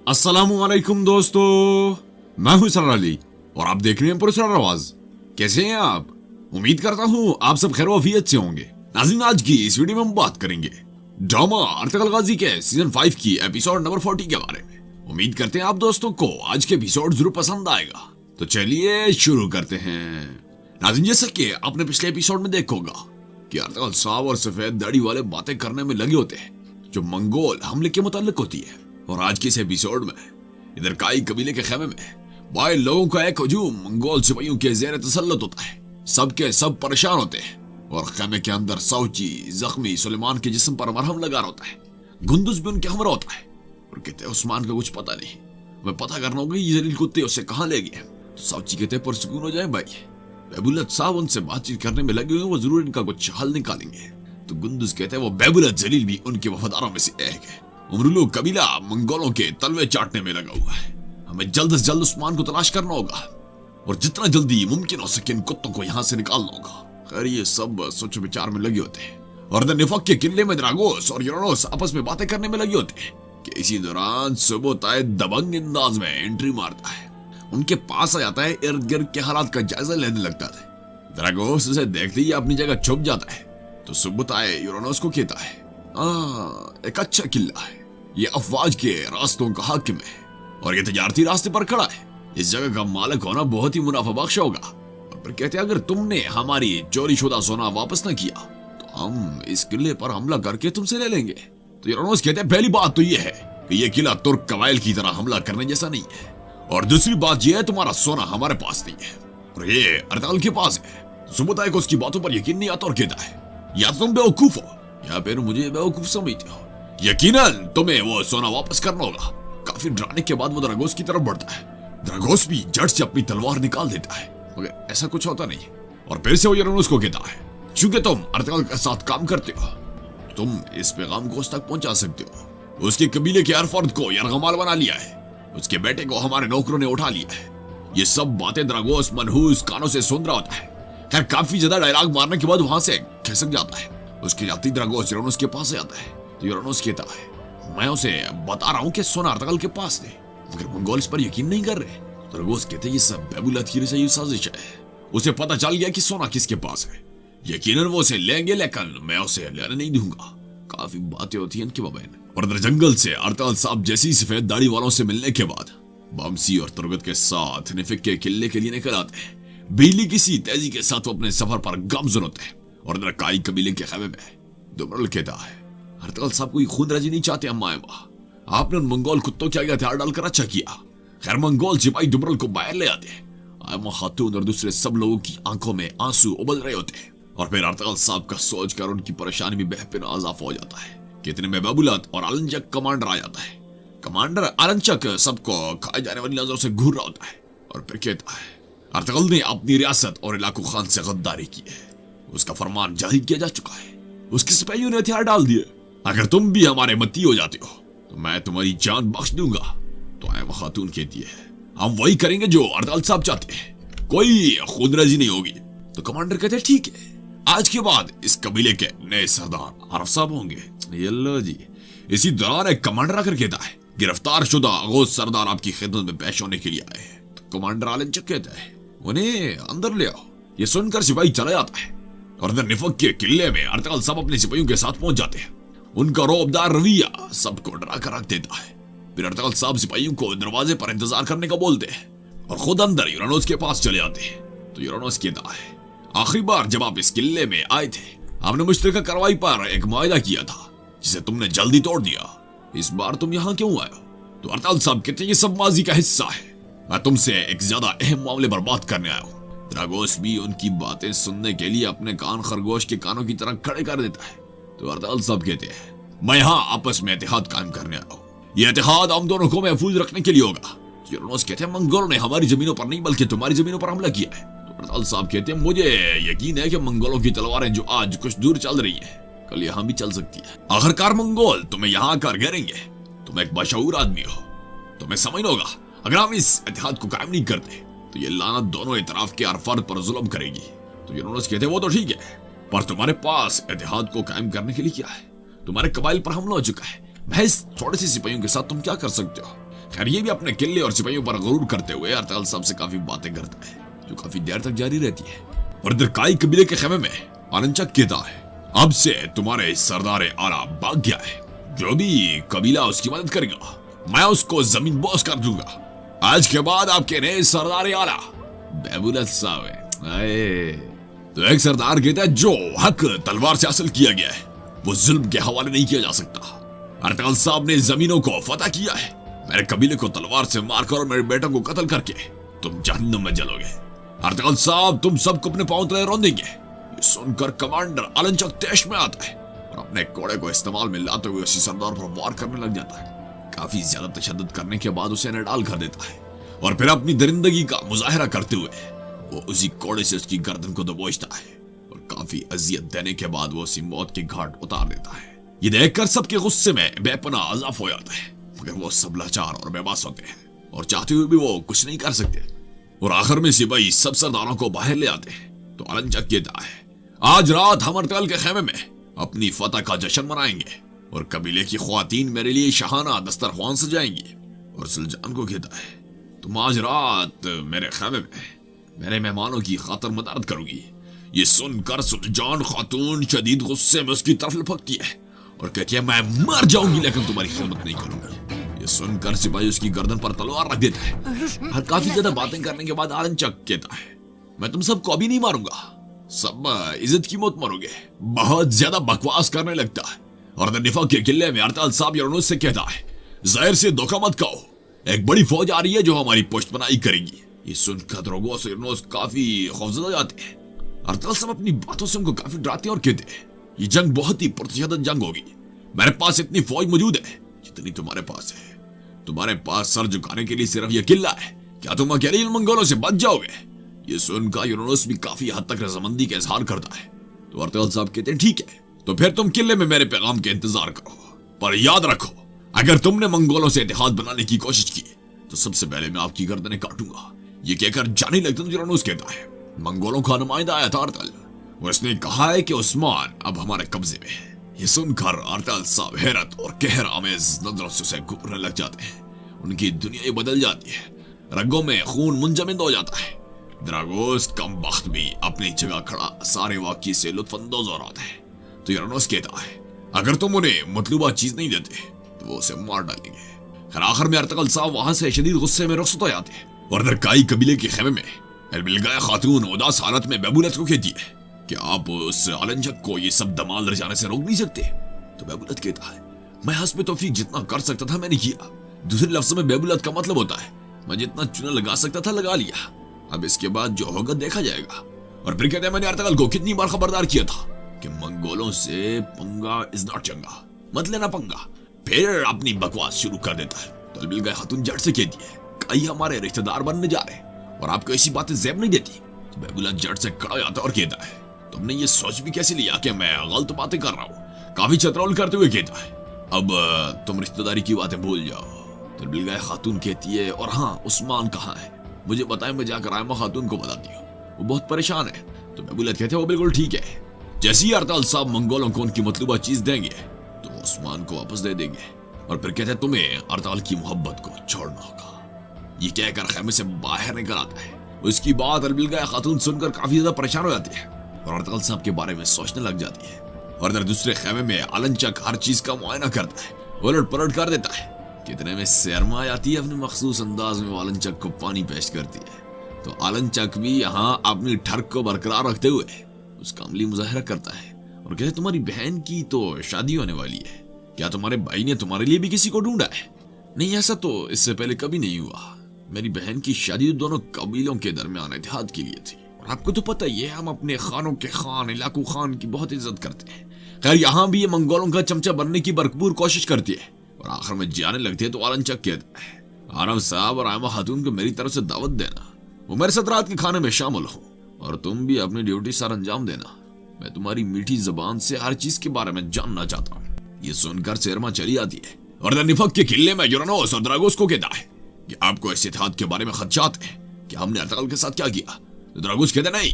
अस्सलामुअलैकुम दोस्तों, मैं हूं सरार अली और आप देख रहे हैं पुरस्कार आवाज। कैसे हैं आप? उम्मीद करता हूं आप सब खैर वफियत से होंगे। नाज़रीन, आज की इस वीडियो में हम बात करेंगे ड्रामा अर्तुगरुल गाजी के सीजन 5 की एपिसोड नंबर 40 के बारे में। उम्मीद करते हैं आप दोस्तों को आज के एपिसोड जरूर पसंद आएगा। तो चलिए शुरू करते हैं। नाज़रीन, जैसा कि आपने पिछले एपिसोड में देखा होगा कि अर्तुगरुल साहब और सफेद दाढ़ी वाले बातें करने में लगे होते हैं जो मंगोल हमले के मुताल्लिक होती है। और आज के इस एपिसोड में इधर काई कबीले के खेमे में बाई लोगों का एक हजूम मंगोल सिपाहियों के ज़ेर तसल्लुत होता है। सबके सब परेशान होते हैं और खेमे के अंदर साउची जख्मी सुलेमान के जिस्म पर मरहम लगा होता है। गुंदुस भी उनके हमरा होता है और कहते हैं उस्मान का कुछ पता नहीं, मैं पता करना होगा ये जलील कुत्ते उससे कहाँ ले गए। तो साउची कहते हैं पुरसुकून हो जाए भाई, बेबुलत साहब उनसे बातचीत करने में लगे हुए, वो जरूर इनका कुछ हल निकालेंगे। तो गुंदुस कहते हैं वो बेबुलत जलील भी उनके वफादारों में से एक है। उमरुलू कबीला मंगोलों के तलवे चाटने में लगा हुआ है। हमें जल्द से जल्द उस्मान को तलाश करना होगा और जितना जल्दी मुमकिन हो सके इन कुत्तों को यहाँ से निकालना होगा। खैर ये सब सोच विचार में लगे होते हैं और निफक के किले में द्रागोस और यूरानोस आपस में बातें करने में लगे होते हैं कि इसी दौरान सुबोताई दबंग अंदाज में एंट्री मारता है। उनके पास आ जाता है, इर्द गिर्द के हालात का जायजा लेने लगता है। द्रागोस उसे देखते ही अपनी जगह छुप जाता है। तो सुबोताई यूरानोस को कहता है, एक अच्छा किला है, ये अफवाज के रास्तों का हाकिम है और ये तजारती रास्ते पर खड़ा है। इस जगह का मालिक होना बहुत ही मुनाफा बख्श होगा। और फिर कहते हैं अगर तुमने हमारी चोरी शुदा सोना वापस न किया तो हम इस किले पर हमला करके तुमसे ले लेंगे। तो यूरानोस कहते हैं पहली बात तो ये है कि ये किला तुर्क कबाइल की तरह हमला करने जैसा नहीं है, और दूसरी बात ये है तुम्हारा सोना हमारे पास नहीं है और ये अर्तुगरुल के पास है। तो सुबोताई को उसकी बातों पर यकीन नहीं आता और कहता है या तुम बेवकूफ हो या फिर मुझे बेवकूफ समझते हो। यकीनन तुम्हें वो सोना वापस करना होगा। काफी डराने के बाद वो द्रागोस की तरफ बढ़ता है। द्रागोस भी जड़ से अपनी तलवार निकाल देता है मगर ऐसा कुछ होता नहीं। और फिर से वो यूरानोस को कहता है चूंकि तुम अर्तुगरुल के साथ काम करते हो तुम इस पैगाम को उस तक पहुंचा सकते हो। उसके कबीले के हर फर्द को यरगमाल बना लिया है, उसके बेटे को हमारे नौकरों ने उठा लिया है। ये सब बातें द्रागोस मनहूस कानों से सुन रहा होता है। खैर काफी ज्यादा डायलॉग मारने के बाद वहां से खिसक जाता है। उसके जाती द्रागोस यूरानोस के पास आता है। तो यूरानोस कहता है मैं उसे बता रहा हूँ कि सोना अर्तुगरुल के पास है मगर मंगोल इस पर यकीन नहीं कर रहे। तो द्रागोस कहते हैं ये सब बेबुलत की रचाई साजिश है। उसे पता चल गया कि सोना किसके पास है, यकीनन वो उसे लेंगे लेकिन मैं उसे लेने नहीं दूंगा। काफी बातें होती हैं इनके बबैन। और जंगल से अर्तुगरुल साहब जैसी सफेद दाढ़ी वालों से मिलने के बाद बमसी और तुर्गत के साथ निफिक के किले के लिए निकल आते हैं। बिजली किसी तेजी के साथ वो अपने सफर पर गामज़न होते हैं और काई कबीले के खेमे में दुबरल कहता है अर्तुगरुल साहब कोई खून रजी नहीं चाहते अम्मा आपने उन मंगोल कुत्तों के आगे हथियार डालकर अच्छा किया। खैर मंगोल सिपाही दुबरल को बाहर ले आते हैं। आयमा खातून और दूसरे सब लोगों की आंखों में आंसू उबल रहे होते हैं और फिर अर्तुगरुल साहब का सोचकर उनकी परेशानी में बेहतर इजाफा हो जाता है। कितने में बेबुलत और आलंचक कमांडर आ जाता है। कमांडर आलंचक सबको खाए जाने वाली नजरों से घूर रहा होता है और फिर कहता है अर्तुगरुल ने अपनी रियासत और इलाको खान से गद्दारी की है, उसका फरमान जारी किया जा चुका है, उसके सिपाहियों ने हथियार डाल दिए। अगर तुम भी हमारे मती हो जाते हो तो मैं तुम्हारी जान बख्श दूंगा। तो आयमा खातून कहती है हम वही करेंगे जो अर्तुगरुल साहब चाहते हैं, कोई खुदरजी नहीं होगी। तो कमांडर कहते हैं ठीक है, आज के बाद इस कबीले के नए सरदार आरफ साहब होंगे। यल्लो जी। इसी दौरान एक कमांडर आकर कहता है गिरफ्तार शुदा अगोज सरदार आपकी खिदमत में पेश होने के लिए आए हैं। तो कमांडर आलंचक कहता है उन्हें अंदर ले आओ। ये सुनकर सिपाही चला जाता है और निफक के किले में अर्तुगरुल साहब अपने सिपाहियों के साथ पहुंच जाते हैं। उनका रौबदार रवैया सबको डरा कर रख देता है। फिर अर्तुगरुल साहब सिपाहियों को दरवाजे पर इंतजार करने का बोलते हैं और खुद अंदर यूरानोस के पास चले आते हैं। तो यूरानोस कहता है आखिरी बार जब आप इस किले में आए थे आपने मुश्तरका कार्रवाई पर एक मुआहदा किया था जिसे तुमने जल्दी तोड़ दिया। इस बार तुम यहाँ क्यों आए हो? तो अर्तुगरुल साहब कहते हैं ये सब माजी का हिस्सा है, मैं तुमसे एक ज्यादा अहम मामले पर बात करने आया हूँ। द्रागोस भी उनकी बातें सुनने के लिए अपने कान खरगोश के कानों की तरह खड़े कर देता है। तो अर्तुगरुल साहब कहते हैं मैं यहाँ आपस में इत्तेहाद कायम करने आया हूँ, ये इत्तेहाद हम दोनों को महफूज रखने के लिए होगा। यूरानोस कहते हैं मंगोलों ने हमारी जमीनों पर नहीं बल्कि तुम्हारी जमीनों पर हमला किया है। तो अर्तुगरुल साहब कहते हैं मुझे यकीन है कि मंगोलों की तलवारें जो आज कुछ दूर चल रही है कल यहाँ भी चल सकती है। आखिरकार मंगोल तुम्हें यहाँ आकर घेरेंगे, तुम एक बशऊर आदमी हो, तुम्हें समझना होगा अगर हम इस इत्तेहाद को कायम नहीं करते तो ये लानत दोनों इतराफ के हर फर्द पर जुल्म करेगी। तो यूनुस कहते वो तो ठीक है, पर तुम्हारे पास इत्तेहाद को कायम करने के लिए क्या है? तुम्हारे कबाइल पर हमला हो चुका है, महज थोड़े से सिपाहियों के साथ तुम क्या कर सकते हो? खैर ये भी अपने किले और सिपाहियों पर गुरूर करते हुए अर्तगल साहब से काफी बातें करता है, जो काफी देर तक जारी रहती है। और इधर काई कबीले के खेमे में आलनचक कहता है, अब से तुम्हारे सरदार आला भाग गया है, जो भी कबीला उसकी मदद करेगा मैं उसको जमीन बोस कर दूंगा। आज के बाद आपके नए सरदार आला बैबुलत साहब है। तो एक सरदार कहता है, जो हक तलवार से हासिल किया गया है वो जुल्म के हवाले नहीं किया जा सकता। अर्तगल साहब ने जमीनों को फतह किया है, मेरे कबीले को तलवार से मारकर और मेरे बेटों को कत्ल करके तुम जहन्नम में जलोगे। अर्तगल साहब तुम सबको अपने पांव तले रौंदेंगे। ये सुनकर कमांडर आलनचक तेश में आता है और अपने घोड़े को इस्तेमाल में लाते हुए उसी सरदार पर वार करने लग जाता है। काफी ज्यादा तशद्दुद करने के बाद उसे निडाल कर देता है और फिर अपनी दरिंदगी का मुजाहिरा करते हुए वो उसी घोड़े से उसकी गर्दन को दबोचता है और काफी अजियत देने के बाद वो उसी मौत के घाट उतार देता है। ये देखकर सबके गुस्से में बेपनाह अजाफ हो जाता है, मगर वो सब लाचार और बेबस होते हैं और चाहते हुए भी वो कुछ नहीं कर सकते। और आखिर में सिपाही सब सरदारों को बाहर ले आते हैं तो आलनचक कहता है, आज रात हम अर्तगल के खेमे में अपनी फतह का जश्न मनाएंगे और कबीले की ख्वातीन मेरे लिए शाहाना दस्तरख्वान सजाएंगी। और सुलजान को कहता है, तुम आज रात मेरे खेमे में मेरे मेहमानों की खातर मदद करोगी। ये सुनकर सुलजान खातून शदीद गुस्से में उसकी तरफ लपकती है और कहती है, मैं मर जाऊंगी लेकिन तुम्हारी खिदमत नहीं करूंगी। ये सुनकर सिपाही उसकी गर्दन पर तलवार रख देता है और काफी ज्यादा बातें करने के बाद आलनचक कहता है, मैं तुम सबको अभी नहीं मारूंगा, सब इज्जत की मौत मरोगे। बहुत ज्यादा बकवास करने लगता है और निफा के किले में अर्तगल साहब यूनुस से कहता है, जाहिर से धोखा मत खाओ, एक बड़ी फौज आ रही है जो हमारी पुष्टपनाही करेगी। ये सुनकर द्रागोस और यूनुस काफी खौफजदा जाते हैं। अर्तगल साहब अपनी बातों से उनको काफी डराते हैं और कहते हैं, ये जंग बहुत ही पुरतशद्दुद जंग होगी, मेरे पास इतनी फौज मौजूद है जितनी तुम्हारे पास है। तुम्हारे पास सर झुकाने के लिए सिर्फ ये किला है, क्या तुम अकेले इन मंगोलों से बच जाओगे? ये सुनकर यूनुस भी काफी हद तक रजामंदी का इजहार करता है। तो अर्तगल साहब कहते हैं, ठीक है, तो फिर तुम किले में मेरे पैगाम के इंतजार करो, पर याद रखो अगर तुमने मंगोलों से इत्तेहाद बनाने की कोशिश की तो सबसे पहले मैं आपकी गर्दनें काटूंगा। ये कहकर जाने लगता तो यूनुस कहता है, मंगोलों का नुमाइंदा आया था अर्तगल, उसने कहा है कि उस्मान अब हमारे कब्जे में है। ये सुनकर अर्तगल साहब हैरत और कहर आमेज नजरों से उसे घूरने लग जाते हैं। उनकी दुनिया ही बदल जाती है, रगों में खून मुंजमद हो जाता है। द्रागोस कमबख्त भी अपनी जगह खड़ा सारे वाक़ये से लुत्फअंदोज हो रहा है। तो यूनुस कहता है, अगर तुम उन्हें मतलूबा चीज नहीं देते तो वो उसे मार डालेंगे। खैर आखिर में अर्तगल साहब वहां से शदीद गुस्से में रुखसत हो जाते हैं और दरकाई कबीले के खेमे में अलबिलगाया खातून उदास हालत में बैबुलत को कहती है कि आप उस आलनचक को ये सब दमाल ले जाने से रोक नहीं सकते। तो बैबुलत कहता है, मैं हस्ब तौफीक जितना कर सकता था मैंने किया। दूसरे लफ्ज़ों में बैबुलत का मतलब होता है, मैं जितना चूना लगा सकता था लगा लिया, अब इसके बाद जो होगा देखा जाएगा। और फिर कहते हैं, मैंने अर्तगल को कितनी बार खबरदार किया था कि मंगोलों से पंगा इज नॉट चंगा, मत लेना पंगा। फिर अपनी बकवास शुरू कर देता है। तो अलबिलगाया खातून जट से कहती है, कई हमारे रिश्तेदार बनने जा रहे और आपको ऐसी बातें ज़ेब नहीं देती। तो बैबुलत जट से खड़ा हो जाता और कहता है, तुमने ये सोच भी कैसे लिया कि मैं गलत बातें कर रहा हूँ? काफी चतरौल करते हुए कहता है, अब तुम रिश्तेदारी की बातें भूल जाओ। तो अलबिलगाया खातून कहती है, और हाँ उस्मान कहाँ है, मुझे बताएं, मैं जाकर आयमा खातून को बताती हूँ, वो बहुत परेशान है। तो बैबुलत कहते हैं, वो बिल्कुल ठीक है। जैसे ही अर्तगल साहब मंगोलों को उनकी मतलूबा चीज देंगे तो वो उस्मान को वापस दे देंगे। और फिर कहते हैं, तुम्हें अर्तगल की मोहब्बत को छोड़ना होगा। ये कहकर खेमे से बाहर निकल आता है। उसकी बात अलबिलगाया खातून सुनकर काफी ज्यादा परेशान हो जाती है और अर्तगल साहब के बारे में सोचने लग जाती है। और इधर दूसरे खेमे में आलनचक हर चीज का मुआयना करता है, उलट पलट कर देता है। कितने में शर्मा आती है, अपने मखसूस अंदाज में आलनचक को पानी पेश करती है। तो आलनचक भी यहाँ अपनी ठर्क को बरकरार रखते हुए उसका अमली मुजाहिरा करता है और कहते, तुम्हारी बहन की तो शादी होने वाली है, क्या तुम्हारे भाई ने तुम्हारे लिए भी किसी को ढूंढा है? नहीं, ऐसा तो इससे पहले कभी नहीं हुआ। मेरी बहन की शादी दोनों कबीलों के दरमियान इत्तेहाद के लिए थी, और आपको तो पता ही है हम अपने खानों के खान इलाकू खान की बहुत इज्जत करते हैं। खैर यहाँ भी ये मंगोलों का चमचा बनने की भरपूर कोशिश करती है और आखिर में जाने लगती है। तो आलनचक कहता है, आरम साहब और आयमा खातून को मेरी तरफ से दावत देना, वो मेरे साथ रात के खाने में शामिल हो, और तुम भी अपनी ड्यूटी सर अंजाम देना। मैं तुम्हारी मीठी जबान से हर चीज के बारे में जानना चाहता हूँ। ये सुनकर शर्मा चली आती है और निफक के किले में यूरानोस और द्रागोस को कहता है कि आपको इस इत्तेहाद के बारे में खदशात है कि हमने अर्तगल के साथ क्या किया। तो द्रागोस कहते, नहीं,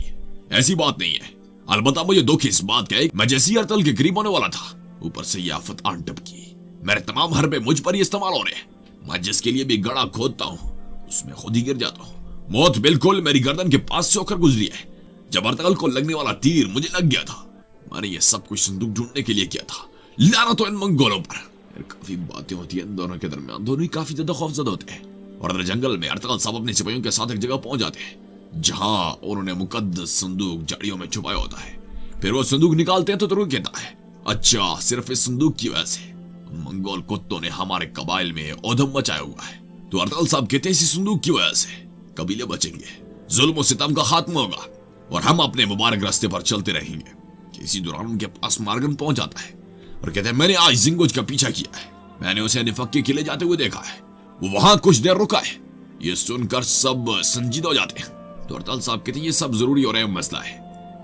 ऐसी बात नहीं है। अलबत्ता मुझे दुख इस बात का है मैं जैसी अरतल के करीब होने वाला था, ऊपर से ये आफत आन टपकी। मेरे तमाम हरबे मुझ पर ही इस्तेमाल हो रहे हैं। मैं जिसके लिए भी गड़ा खोदता हूँ उसमें खुद ही गिर जाता हूँ। मौत बिल्कुल मेरी गर्दन के पास से होकर गुजरी है। जब अरतल को लगने वाला तीर मुझे लग गया था, मैंने ये सब कुछ संदूक ढूंढने के लिए किया था। लानत तो इन मंगोलों पर। काफी बातें होती हैं इन दोनों के दरमियान, दोनों ही काफी ज्यादा खौफजदा होते हैं। और जंगल में अरतल साहब अपने सिपाहियों के साथ एक जगह पहुंच जाते हैं जहां उन्होंने मुकद्दस संदूक जड़ियों में छुपाया होता है। फिर वो संदूक निकालते हैं तो जरूर कहता है, अच्छा सिर्फ इस संदूक की वजह से उन मंगोल कुत्तों ने हमारे कबाइल में औधम मचाया हुआ है। तो अरतल साहब कहते हैं इसी संदूक की वजह से कबीले बचेंगे, जुल्म और सितम का खात्मा होगा और हम अपने मुबारक रास्ते पर चलते रहेंगे। इसी दौरान उनके पास मार्गन पहुंच जाता है और कहते हैं, मैंने आज जिंगुज का पीछा किया है। मैंने उसे निफक के किले जाते हुए देखा है। वो वहां कुछ देर रुका है। ये सुनकर सब संजीदा हो जाते हैं। तो अरतल साहब कहते हैं, ये सब जरूरी और अहम मसला है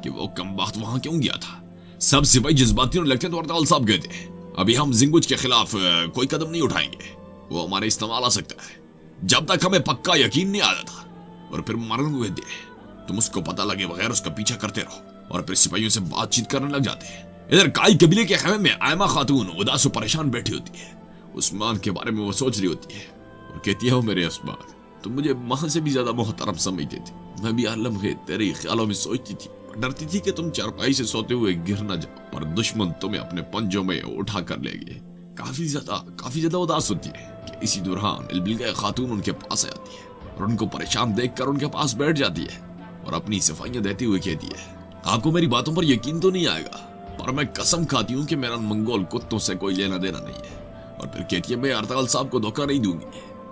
कि वो कमबख्त वहां क्यों गया था। सब सिपाही जज्बाती होने लगते हैं। तो अरतल साहब कहते हैं, अभी हम जिंगुज के खिलाफ कोई कदम नहीं उठाएंगे, वो हमारे इस्तेमाल आ सकता है जब तक हमें पक्का यकीन नहीं आ जाता। और फिर मारन को कहते हैं, तुम उसको पता लगे बगैर उसका पीछा करते रहो। और फिर सिपाहियों से बातचीत करने लग जाते हैं। इधर काई कबीले के खेमे में आयमा खातून उदास और परेशान बैठी होती है। उस्मान के बारे में वो सोच रही होती है और कहती है, मेरे उस्मान तुम मुझे मां से भी ज्यादा मोहतरम समझते थे। मैं भी हर लम्हे तेरे ख्यालों में सोचती थी, डरती थी कि तुम चारपाई से सोते हुए गिर न जाओ और दुश्मन तुम्हें अपने पंजों में उठा कर ले गए। काफी ज्यादा उदास होती है कि इसी दौरान इल्बिलगा खातून उनके पास आती है और उनको परेशान देखकर उनके पास बैठ जाती है और अपनी सफाइयां देती हुए कहती है, आपको मेरी बातों पर यकीन तो नहीं आएगा पर मैं कसम खाती हूँ कि मेरा मंगोल कुत्तों से कोई लेना देना नहीं है। और फिर कहती है, मैं अरतल साहब को धोखा नहीं दूंगी,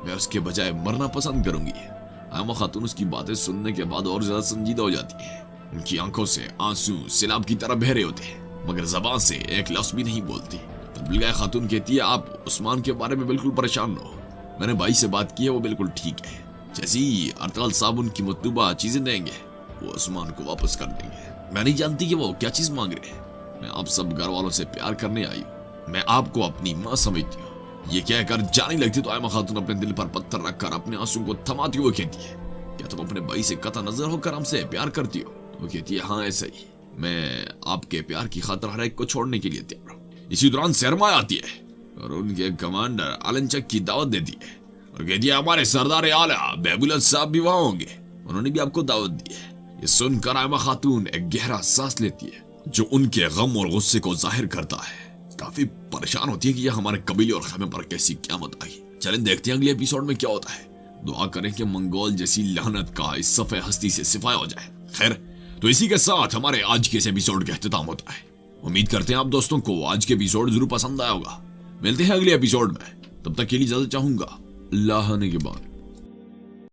मैं उसके बजाय मरना पसंद करूंगी। आयमा खातून उसकी बातें सुनने के बाद और ज्यादा संजीदा हो जाती है। उनकी आंखों से आंसू सिलाब की तरह बह रहे होते हैं मगर जबान से एक लफ्ज भी नहीं बोलती। तो बिलगा खातून कहती है, आप उस्मान के बारे में बिल्कुल परेशान न हो, मैंने भाई से बात की है, वो बिल्कुल ठीक है। जैसे ही अरतल साहब उनकी मतलूबा चीजें देंगे वो उस्मान को वापस कर देंगे। मैं नहीं जानती कि वो क्या चीज मांग रहे हैं। मैं आप सब घर वालों से प्यार करने आई हूँ, मैं आपको अपनी माँ समझती हूँ। ये कहकर जाने लगती तो आयमा खातून अपने दिल पर पत्थर रखकर अपने आंसू को थमाती हुए कहती है, क्या तुम अपने भाई से कता नजर होकर हमसे प्यार करती हो? वो कहती है, हाँ ऐसा ही, मैं आपके प्यार की खातिर हर एक को छोड़ने के लिए तैयार हूँ। इसी दौरान शर्मा आती है और उनके कमांडर आलनचक की दावत देती है और कहती है, हमारे सरदार आला बेबुलत साहब भी वहां होंगे, उन्होंने भी आपको दावत दी है। ये सुनकर आयमा खातून एक गहरा सांस लेती है जो उनके गम और गुस्से को जाहिर करता है। काफी परेशान होती है कि यह हमारे कबीले और खेमे पर कैसी क़यामत आई। चलें देखते हैं अगले एपिसोड में क्या होता है। दुआ करें कि मंगोल जैसी लानत का इस सफे हस्ती से सिफाया हो जाए। खैर, तो इसी के साथ हमारे आज के इस एपिसोड का इख्तिताम होता है। उम्मीद करते हैं आप दोस्तों को आज के एपिसोड जरूर पसंद आया होगा। मिलते हैं अगले एपिसोड में, तब तक के लिए इजाजत चाहूंगा। अल्लाह ने के बाद।